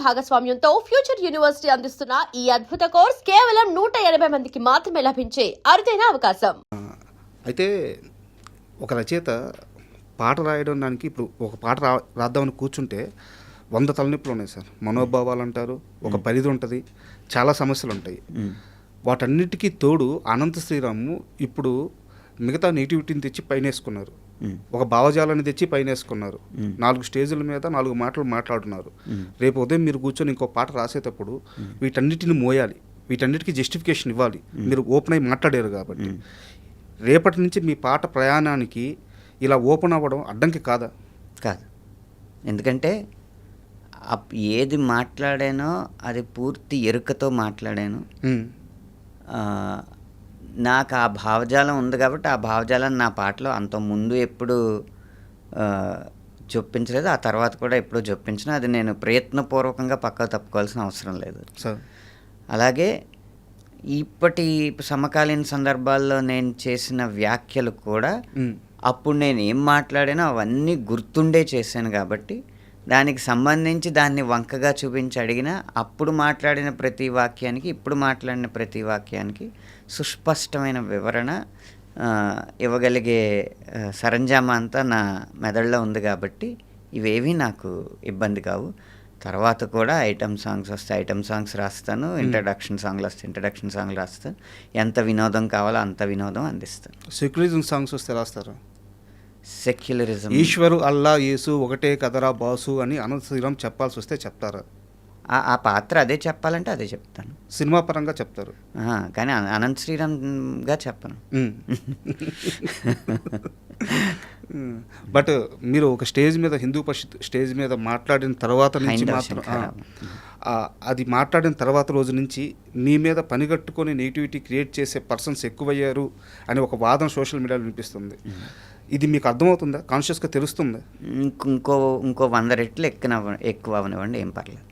భాగస్వామ్యంతో future university అందిస్తున్న ఈ అద్భుత కోర్స్ కేవలం 180 మందికి మాత్రమే లభించే అరుదైన అవకాశం. అయితే ఒక రచయిత పాట రాయడానికి ఇప్పుడు ఒక పాట రాద్దామని కూర్చుంటే 100 తలనొప్పులు ఉన్నాయి సార్. మనోభావాలు అంటారు, ఒక పరిధి ఉంటుంది, చాలా సమస్యలు ఉంటాయి. వాటన్నిటికీ తోడు అనంత శ్రీరాము ఇప్పుడు మిగతా నెగిటివిటీని తెచ్చి పైన వేసుకున్నారు, ఒక భావజాలాన్ని తెచ్చి పైన వేసుకున్నారు. 4 స్టేజీల మీద 4 మాటలు మాట్లాడుతున్నారు. రేపు ఉదయం మీరు కూర్చొని ఇంకో పాట రాసేటప్పుడు వీటన్నిటిని మోయాలి, వీటన్నిటికీ జస్టిఫికేషన్ ఇవ్వాలి. మీరు ఓపెన్ అయి మాట్లాడారు కాబట్టి రేపటి నుంచి మీ పాట ప్రయాణానికి ఇలా ఓపెన్ అవ్వడం అడ్డంకి కాదా? కాదు. ఎందుకంటే ఏది మాట్లాడానో అది పూర్తి ఎరుకతో మాట్లాడాను. నాకు ఆ భావజాలం ఉంది కాబట్టి ఆ భావజాలాన్ని నా పాటలో అంత ముందు ఎప్పుడు చొప్పించలేదు, ఆ తర్వాత కూడా ఎప్పుడు చొప్పించిన. అది నేను ప్రయత్నపూర్వకంగా పక్కకు తప్పుకోవాల్సిన అవసరం లేదు. అలాగే ఇప్పటి సమకాలీన సందర్భాల్లో నేను చేసిన వ్యాఖ్యలు కూడా అప్పుడు నేను ఏం మాట్లాడానో అవన్నీ గుర్తుండే చేశాను కాబట్టి దానికి సంబంధించి దాన్ని వంకగా చూపించి అడిగినా అప్పుడు మాట్లాడిన ప్రతి వాక్యానికి ఇప్పుడు మాట్లాడిన ప్రతి వాక్యానికి సుస్పష్టమైన వివరణ ఇవ్వగలిగే సరంజామా అంతా నా మెదడులో ఉంది కాబట్టి ఇవేవి నాకు ఇబ్బంది కావు. తర్వాత కూడా ఐటమ్ సాంగ్స్ వస్తే ఐటమ్ సాంగ్స్ రాస్తాను, ఇంట్రడక్షన్ సాంగ్లు వస్తే ఇంట్రడక్షన్ సాంగ్లు రాస్తాను. ఎంత వినోదం కావాలో అంత వినోదం అందిస్తాను. సెక్యులరిజం సాంగ్స్ వస్తే రాస్తారా? సెక్యులరిజం, ఈశ్వరు అల్లా యేసు ఒకటే కదరా బాసు అని అనంత శ్రీరామ్ చెప్పాల్సి వస్తే చెప్తారా? ఆ పాత్ర అదే చెప్పాలంటే అదే చెప్తాను. సినిమా పరంగా చెప్తారు కానీ అనంత శ్రీరామ్గా చెప్పను. బట్ మీరు ఒక స్టేజ్ మీద హిందూ పరిషత్ స్టేజ్ మీద మాట్లాడిన తర్వాత నుంచి మాత్రం అది మాట్లాడిన తర్వాత రోజు నుంచి మీ మీద పనిగట్టుకొని నెగిటివిటీ క్రియేట్ చేసే పర్సన్స్ ఎక్కువయ్యారు అని ఒక వాదన సోషల్ మీడియాలో వినిపిస్తుంది. ఇది మీకు అర్థమవుతుందా? కాన్షియస్గా తెలుస్తుందా? ఇంకో 100 రెట్లు ఎక్కువ అవనివ్వండి, ఏం పర్లేదు.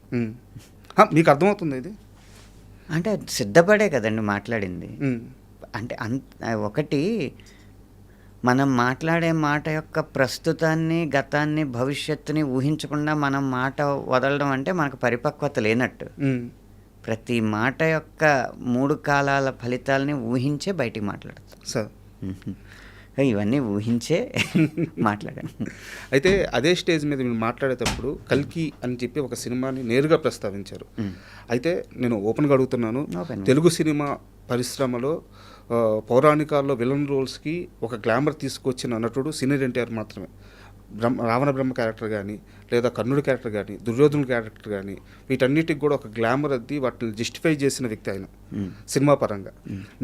మీకు అర్థమవుతుంది ఇది? అంటే సిద్ధపడే కదండి మాట్లాడింది. అంటే ఒకటి మనం మాట్లాడే మాట యొక్క ప్రస్తుతాన్ని, గతాన్ని, భవిష్యత్తుని ఊహించకుండా మనం మాట వదలడం అంటే మనకు పరిపక్వత లేనట్టు. ప్రతి మాట యొక్క 3 కాలాల ఫలితాలని ఊహించే బయటికి మాట్లాడతాం సార్. ఇవన్నీ ఊహించే మాట్లాడాను. అయితే అదే స్టేజ్ మీద మీరు మాట్లాడేటప్పుడు కల్కి అని చెప్పి ఒక సినిమాని నేరుగా ప్రస్తావించారు. అయితే నేను ఓపెన్గా అడుగుతున్నాను, తెలుగు సినిమా పరిశ్రమలో పౌరాణికాల్లో విలన్ రోల్స్కి ఒక గ్లామర్ తీసుకొచ్చిన నటుడు సీనియర్ ఎన్టీఆర్ మాత్రమే. రావణ బ్రహ్మ క్యారెక్టర్ కానీ, లేదా కర్ణుడి క్యారెక్టర్ కానీ, దుర్యోధనుడి క్యారెక్టర్ కానీ, వీటన్నిటికి కూడా ఒక గ్లామర్ అద్ది వాటిని జస్టిఫై చేసిన వ్యక్తి ఆయన సినిమా పరంగా.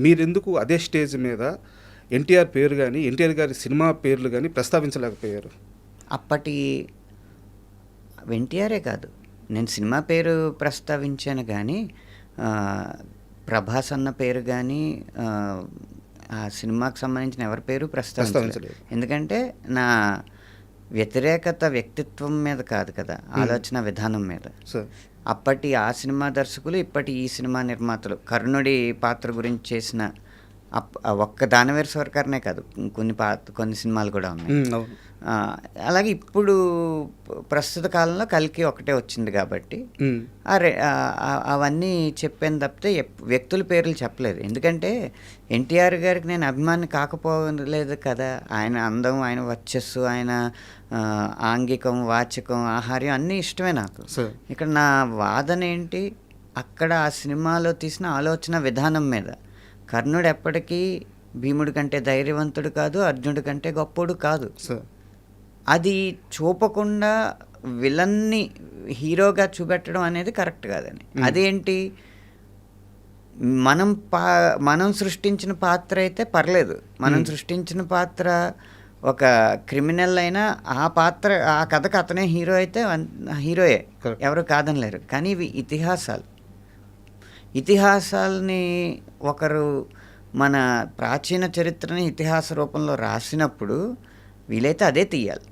మీరెందుకు అదే స్టేజ్ మీద ఎన్టీఆర్ పేరు కానీ, ఎన్టీఆర్ గారి సినిమా పేర్లు కానీ ప్రస్తావించలేకపోయారు? అప్పటి ఎన్టీఆరే కాదు, నేను సినిమా పేరు ప్రస్తావించాను కానీ ప్రభాస్ అన్న పేరు కానీ ఆ సినిమాకి సంబంధించిన ఎవరి పేరు ప్రస్తావించలేదు. ఎందుకంటే నా వ్యతిరేకత వ్యక్తిత్వం మీద కాదు కదా, ఆలోచన విధానం మీద. అప్పటి ఆ సినిమా దర్శకులు, ఇప్పటి ఈ సినిమా నిర్మాతలు కర్ణుడి పాత్ర గురించి చేసిన ఒక్క దానవేరు స్వర్కర్నే కాదు, కొన్ని సినిమాలు కూడా ఉన్నాయి. అలాగే ఇప్పుడు ప్రస్తుత కాలంలో కల్కి ఒకటే వచ్చింది కాబట్టి అవన్నీ చెప్పాను తప్పితే వ్యక్తుల పేర్లు చెప్పలేదు. ఎందుకంటే ఎన్టీఆర్ గారికి నేను అభిమాని కాకపోలేదు కదా. ఆయన అందం, ఆయన వర్చస్సు, ఆయన ఆంగికం, వాచకం, ఆహార్యం అన్నీ ఇష్టమే నాకు. ఇక్కడ నా వాదన ఏంటి, అక్కడ ఆ సినిమాలో తీసిన ఆలోచన విధానం మీద. కర్ణుడు ఎప్పటికీ భీముడి కంటే ధైర్యవంతుడు కాదు, అర్జునుడి కంటే గొప్పోడు కాదు. అది చూపకుండా విలన్ని హీరోగా చూపెట్టడం అనేది కరెక్ట్ కాదని. అదేంటి, మనం సృష్టించిన పాత్ర అయితే పర్లేదు, మనం సృష్టించిన పాత్ర ఒక క్రిమినల్ అయినా ఆ కథకు అతనే హీరో అయితే హీరోయే, ఎవరు కాదనలేరు. కానీ ఇవి ఇతిహాసాలని ఒకరు మన ప్రాచీన చరిత్రని ఇతిహాస రూపంలో రాసినప్పుడు వీలైతే అదే తీయాలి.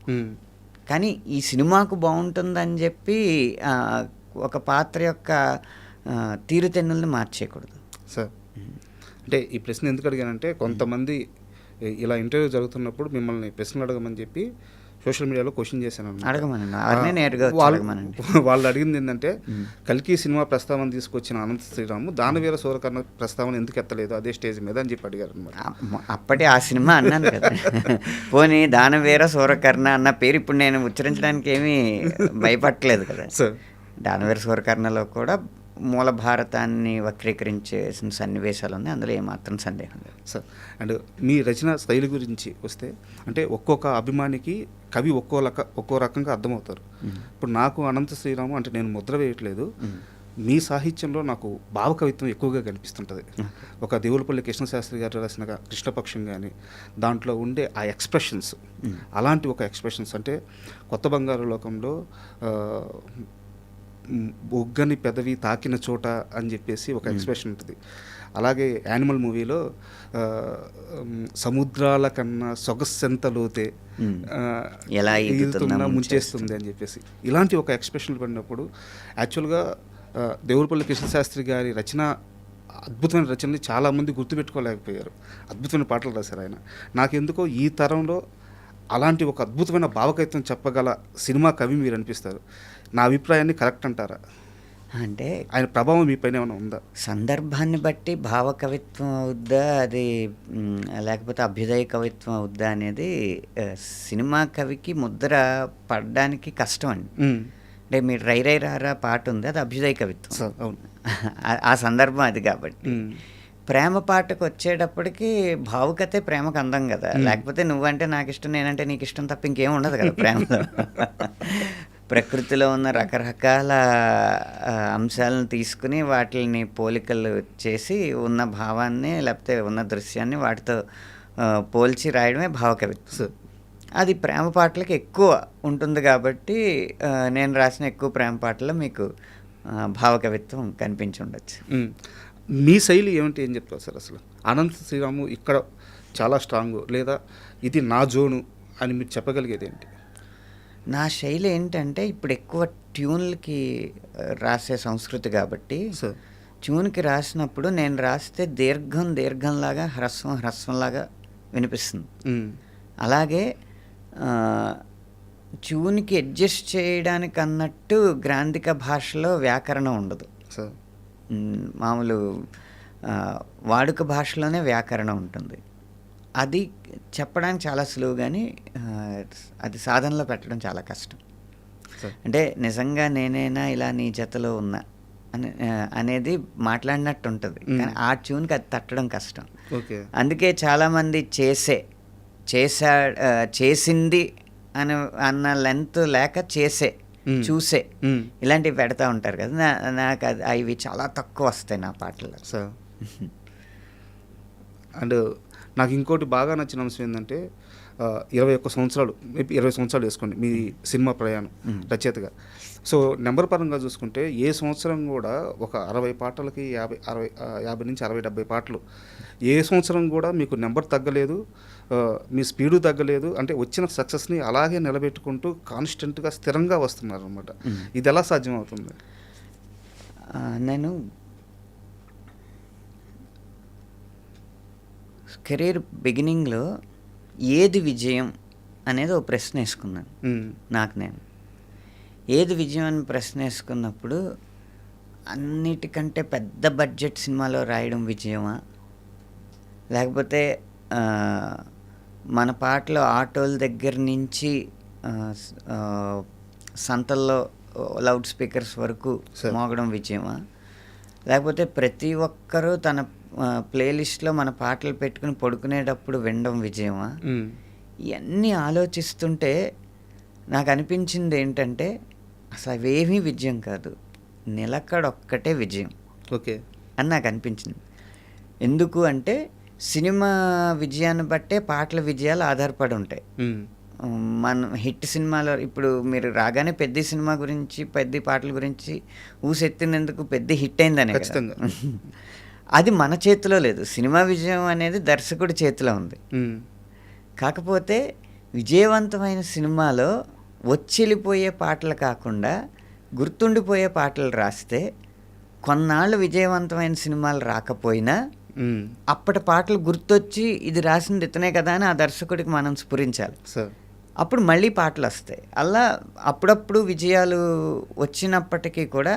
కానీ ఈ సినిమాకు బాగుంటుందని చెప్పి ఒక పాత్ర యొక్క తీరుతెన్నుల్ని మార్చేయకూడదు సార్. అంటే ఈ ప్రశ్న ఎందుకు అడిగానంటే, కొంతమంది ఇలా ఇంటర్వ్యూ జరుగుతున్నప్పుడు మిమ్మల్ని ప్రశ్నలు అడగమని చెప్పి సోషల్ మీడియాలో క్వశ్చన్ చేశాను అన్నమాట. అడగమనండి, అవన్నీ నేరుగా వచ్చి అడగమనండి. వాళ్ళు అడిగింది ఏంటంటే కల్కి సినిమా ప్రస్తావన తీసుకొచ్చిన అనంత శ్రీరాము దానవీర సూరకర్ణ ప్రస్తావన ఎందుకు ఎత్తలేదు అదే స్టేజ్ మీద అని చెప్పి అడిగారు అనమాట. అప్పటి ఆ సినిమా అన్నాను కదా. పోనీ దానవీర సూరకర్ణ అన్న పేరు ఇప్పుడు నేను ఉచ్చరించడానికి ఏమీ భయపడట్లేదు కదా. సార్ దానవీర సూరకర్ణలో కూడా మూల భారతాన్ని వక్రీకరించేసిన సన్నివేశాలు ఉన్నాయి, అందులో ఏమాత్రం సందేహం లేదు. సార్ అండ్ మీ రచన శైలి గురించి వస్తే అంటే ఒక్కొక్క అభిమానికి కవి ఒక్కో రకంగా అర్థమవుతారు. ఇప్పుడు నాకు అనంత శ్రీరాము అంటే నేను ముద్ర వేయట్లేదు, మీ సాహిత్యంలో నాకు భావకవిత్వం ఎక్కువగా కనిపిస్తుంటుంది. ఒక దేవులపల్లి కృష్ణశాస్త్రి గారు రాసిన కృష్ణపక్షం కానీ దాంట్లో ఉండే ఆ ఎక్స్ప్రెషన్స్, అలాంటి ఒక ఎక్స్ప్రెషన్స్ అంటే కొత్త బంగారు లోకంలో ఒగ్గని పెదవి తాకిన చోట అని చెప్పేసి ఒక ఎక్స్ప్రెషన్ ఉంటుంది. అలాగే యానిమల్ మూవీలో సముద్రాల కన్నా సొగస్సెంత లోతే ఎలా ఈదుతున్నా ముంచేస్తుంది అని చెప్పేసి ఇలాంటి ఒక ఎక్స్ప్రెషన్లు పడినప్పుడు యాక్చువల్గా దేవులపల్లి కృష్ణశాస్త్రి గారి రచన అద్భుతమైన రచనని చాలామంది గుర్తుపెట్టుకోలేకపోయారు. అద్భుతమైన పాటలు రాశారు ఆయన. నాకెందుకో ఈ తరంలో అలాంటి ఒక అద్భుతమైన భావకవిత్వం చెప్పగల సినిమా కవి మీరు అనిపిస్తారు. నా అభిప్రాయాన్ని కరెక్ట్ అంటారా? అంటే ఆయన ప్రభావం మీ పైన ఏమైనా ఉందా? సందర్భాన్ని బట్టి భావకవిత్వం అవుద్దా అది లేకపోతే అభ్యుదయ కవిత్వం అవుద్దా అనేది సినిమా కవికి ముద్ర పడడానికి కష్టం అండి. అంటే మీరు రై రై రారా పాట ఉంది, అది అభ్యుదయ కవిత్వం. అవును, ఆ సందర్భం అది. కాబట్టి ప్రేమ పాటకు వచ్చేటప్పటికి భావుకతే ప్రేమకు అందం కదా. లేకపోతే నువ్వంటే నాకు ఇష్టం, నేనంటే నీకు ఇష్టం తప్ప ఇంకేం ఉండదు కదా ప్రేమలో. ప్రకృతిలో ఉన్న రకరకాల అంశాలను తీసుకుని వాటిని పోలికలు చేసి ఉన్న భావాన్ని లేకపోతే ఉన్న దృశ్యాన్ని వాటితో పోల్చి రాయడమే భావకవిత్వం. అది ప్రేమ పాటలకు ఎక్కువ ఉంటుంది కాబట్టి నేను రాసిన ఎక్కువ ప్రేమ పాటల్లో మీకు భావకవిత్వం కనిపించి ఉండొచ్చు. మీ శైలి ఏమంటే ఏం చెప్తారు సార్? అసలు అనంత శ్రీరాము ఇక్కడ చాలా స్ట్రాంగ్ లేదా ఇది నా జోను అని మీరు చెప్పగలిగేది ఏంటి? నా శైలి ఏంటంటే ఇప్పుడు ఎక్కువ ట్యూన్లకి రాసే సంస్కృతి కాబట్టి ట్యూన్కి రాసినప్పుడు నేను రాస్తే దీర్ఘంలాగా హ్రస్వంలాగా వినిపిస్తుంది. అలాగే ట్యూన్కి అడ్జస్ట్ చేయడానికి అన్నట్టు గ్రాంధిక భాషలో వ్యాకరణం ఉండదు. మామూలు వాడుక భాషలోనే వ్యాకరణం ఉంటుంది. అది చెప్పడానికి చాలా సులువు, కానీ అది సాధనలో పెట్టడం చాలా కష్టం. అంటే నిజంగా నేనైనా ఇలా నీ జతలో ఉన్నా అనేది మాట్లాడినట్టు ఉంటుంది, కానీ ఆ ట్యూన్కి అది తట్టడం కష్టం. అందుకే చాలామంది చేసింది అన్న లెంత్ లేక చూసే ఇలాంటివి పెడతా ఉంటారు కదా. నాకు అవి చాలా తక్కువ వస్తాయి నా పాటల్లో. అండ్ నాకు ఇంకోటి బాగా నచ్చిన అంశం ఏంటంటే 21 సంవత్సరాలు 20 సంవత్సరాలు వేసుకోండి మీ సినిమా ప్రయాణం రచయితగా. సో నెంబర్ పరంగా చూసుకుంటే ఏ సంవత్సరం కూడా ఒక 60 పాటలకి 50 నుంచి 60, 70 పాటలు ఏ సంవత్సరం కూడా మీకు నెంబర్ తగ్గలేదు, మీ స్పీడు తగ్గలేదు. అంటే వచ్చిన సక్సెస్ని అలాగే నిలబెట్టుకుంటూ కాన్స్టెంట్గా స్థిరంగా వస్తున్నారు అనమాట. ఇది ఎలా సాధ్యం అవుతుంది? నేను కెరీర్ బిగినింగ్లో ఏది విజయం అనేది ఒక ప్రశ్న వేసుకున్నాను నాకు నేను. ఏది విజయం అని ప్రశ్న వేసుకున్నప్పుడు అన్నిటికంటే పెద్ద బడ్జెట్ సినిమాలో రాయడం విజయమా, లేకపోతే మన పాటలో ఆటోల దగ్గర నుంచి సంతల్లో లౌడ్ స్పీకర్స్ వరకు మోగడం విజయమా, లేకపోతే ప్రతి ఒక్కరూ తన ప్లేలిస్ట్లో మన పాటలు పెట్టుకుని పడుకునేటప్పుడు వినడం విజయమా? ఇవన్నీ ఆలోచిస్తుంటే నాకు అనిపించింది ఏంటంటే అసలు అవేమీ విజయం కాదు, నిలకడొక్కటే విజయం అని నాకు అనిపించింది. ఎందుకు అంటే సినిమా విజయాన్ని బట్టే పాటల విజయాలు ఆధారపడి ఉంటాయి. మన హిట్ సినిమాలో ఇప్పుడు మీరు రాగానే పెద్ద సినిమా గురించి పెద్ద పాటల గురించి ఊసెత్తినందుకు పెద్ద హిట్ అయిందనే. అది మన చేతిలో లేదు. సినిమా విజయం అనేది దర్శకుడి చేతిలో ఉంది. కాకపోతే విజయవంతమైన సినిమాలో వచ్చెళ్ళిపోయే పాటలు కాకుండా గుర్తుండిపోయే పాటలు రాస్తే కొన్నాళ్ళు విజయవంతమైన సినిమాలు రాకపోయినా అప్పటి పాటలు గుర్తొచ్చి ఇది రాసింది ఇతనే కదా అని ఆ దర్శకుడికి మనం స్ఫురించాలి. అప్పుడు మళ్ళీ పాటలు వస్తాయి. అలా అప్పుడప్పుడు విజయాలు వచ్చినప్పటికీ కూడా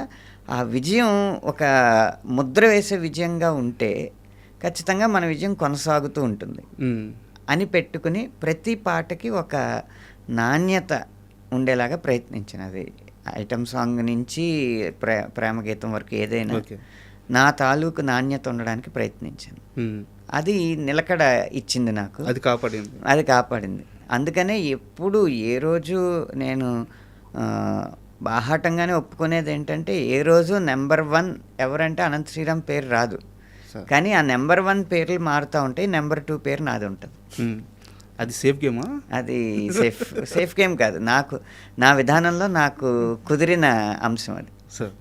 ఆ విజయం ఒక ముద్ర వేసే విజయంగా ఉంటే ఖచ్చితంగా మన విజయం కొనసాగుతూ ఉంటుంది అని పెట్టుకుని ప్రతి పాటకి ఒక నాణ్యత ఉండేలాగా ప్రయత్నించినది. ఐటమ్ సాంగ్ నుంచి ప్రేమ గీతం వరకు ఏదైనా ఓకే. నా తాలూకు నాణ్యత ఉండడానికి ప్రయత్నించాను. అది నిలకడ ఇచ్చింది నాకు, అది కాపాడింది. అందుకనే ఎప్పుడు ఏ రోజు నేను బాహాటంగానే ఒప్పుకునేది ఏంటంటే, ఏ రోజు నెంబర్ 1 ఎవరంటే అనంత శ్రీరామ్ పేరు రాదు, కానీ ఆ నెంబర్ 1 పేర్లు మారుతూ ఉంటాయి, నెంబర్ 2 పేరు నాది ఉంటుంది. అది సేఫ్ గేమా? అది సేఫ్ గేమ్ కాదు, నాకు నా విధానంలో నాకు కుదిరిన అంశం అది. సార్